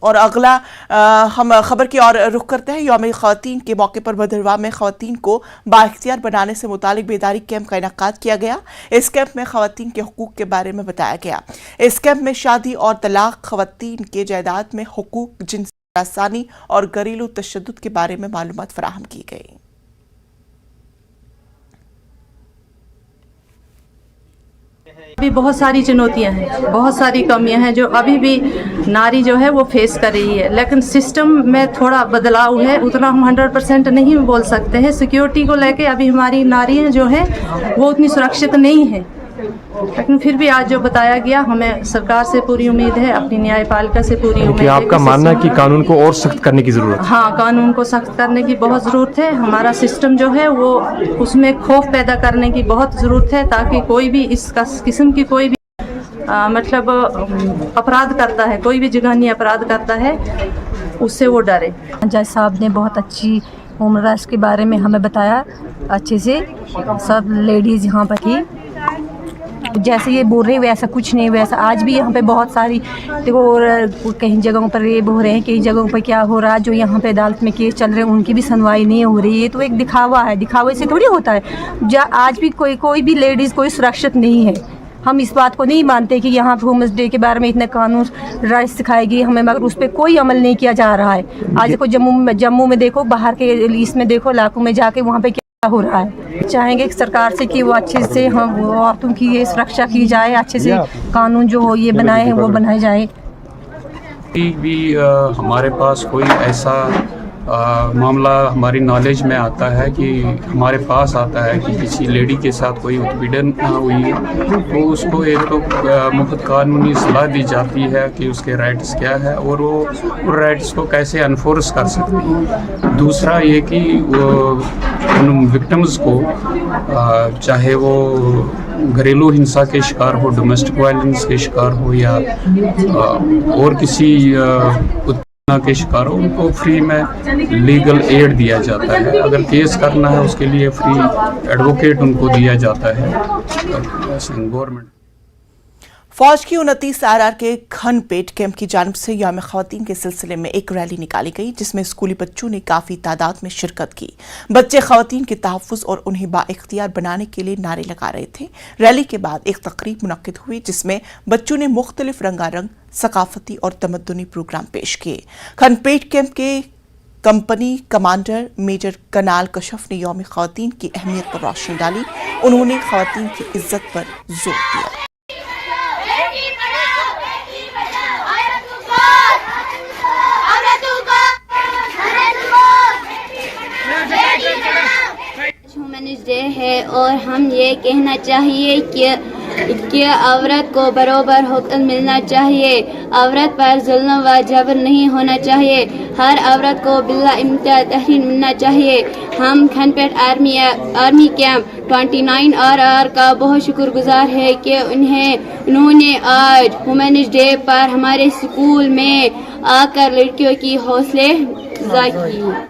और अगला हम खबर की ओर रुख करते हैं। यौम ख़वातीन के मौके पर भदरवाह में ख़वातीन को बाइख्तियार बनाने से मुतालिक बेदारी कैंप का इनेकाद किया गया। इस कैंप में ख़वातीन के हुकूक के बारे में बताया गया। इस कैंप में शादी और तलाक, ख़वातीन के जायदाद में हुकूक, जिनसी हरासानी और घरेलू तशद्दुद के बारे में मालूमात फराहम की गई। अभी बहुत सारी चुनौतियां हैं, बहुत सारी कमियां हैं जो अभी भी नारी जो है वो फेस कर रही है, लेकिन सिस्टम में थोड़ा बदलाव है। उतना हम 100% नहीं बोल सकते हैं। सिक्योरिटी को लेके अभी हमारी नारियां जो है वो उतनी सुरक्षित नहीं है, लेकिन फिर भी आज जो बताया गया, हमें सरकार से पूरी उम्मीद है, अपनी न्यायपालिका से पूरी उम्मीद है। आपका मानना है कि कानून को और सख्त करने की ज़रूरत है? हाँ, कानून को सख्त करने की बहुत ज़रूरत है। हमारा सिस्टम जो है वो उसमें खौफ पैदा करने की बहुत ज़रूरत है, ताकि कोई भी इस किस्म की कोई भी मतलब अपराध करता है, कोई भी जिगरानी अपराध करता है, उससे वो डरे। जज साहब ने बहुत अच्छी ह्यूमन राइट्स के बारे में हमें बताया अच्छे से। सब लेडीज़ यहाँ पर थी, जैसे ये बोल रहे वैसा कुछ नहीं, वैसा आज भी यहाँ पे बहुत सारी देखो, कहीं जगहों पर रेप हो रहे हैं, कई जगहों पर क्या हो रहा है, जो यहाँ पे अदालत में केस चल रहे हैं उनकी भी सुनवाई नहीं हो रही है। तो एक दिखावा है, दिखावे से थोड़ी होता है। आज भी कोई भी लेडीज़ कोई सुरक्षित नहीं है। हम इस बात को नहीं मानते कि यहाँ पर वुमेंस डे के बारे में इतने कानून राइट्स सिखाएगी हमें, मगर उस पर कोई अमल नहीं किया जा रहा है। आज देखो जम्मू में देखो, बाहर के इसमें देखो, इलाकों में जाके वहाँ पे हो रहा है। चाहेंगे कि सरकार से कि वो अच्छे से हम औरतों की ये सुरक्षा की जाए, अच्छे से कानून जो हो ये बनाए हैं वो बनाए जाए। भी हमारे पास कोई ऐसा मामला हमारी नॉलेज में आता है कि हमारे पास आता है कि किसी लेडी के साथ कोई उत्पीड़न हुई, तो उसको एक तो मुफ्त कानूनी सलाह दी जाती है कि उसके राइट्स क्या है और वो उन राइट्स को कैसे अनफोर्स कर सकती है। दूसरा ये कि उन विक्टिम्स को चाहे वो घरेलू हिंसा के शिकार हो, डोमेस्टिक वायलेंस के शिकार हो या और किसी के शिकार हो, उनको फ्री में लीगल एड दिया जाता है। अगर केस करना है उसके लिए फ्री एडवोकेट उनको दिया जाता है गवर्नमेंट। फौज की 29 RR के खनपेट कैंप की जानिब से यौम ख़वातीन के सिलसिले में एक रैली निकाली गई, जिसमें स्कूली बच्चों ने काफ़ी तादाद में शिरकत की। बच्चे ख़वातीन के तहफ़्फ़ुज़ और उन्हें बाइख्तियार बनाने के लिए नारे लगा रहे थे। रैली के बाद एक तकरीब मुनक्किद हुई, जिसमें बच्चों ने मुख्तलिफ रंगारंग सकाफती और तमद्दुनी प्रोग्राम पेश किए। खनपेट कैंप के कंपनी कमांडर मेजर कनाल कशफ ने यौम ख़वातीन की अहमियत पर रोशनी डाली। उन्होंने ख़वातीन की इज्जत पर जोर दिया। ह्यूमनिस्ट डे है और हम ये कहना चाहिए कि औरत को बराबर हुक्म मिलना चाहिए। औरत पर जुल्म व जबर नहीं होना चाहिए। हर औरत को बिला इम्तियाज तहरीर मिलना चाहिए। हम खनपेट आर्मी कैंप 29 RR का बहुत शुक्रगुजार है कि उन्होंने आज ह्यूमनिस्ट डे पर हमारे स्कूल में आकर लड़कियों की हौसले अफजाई की।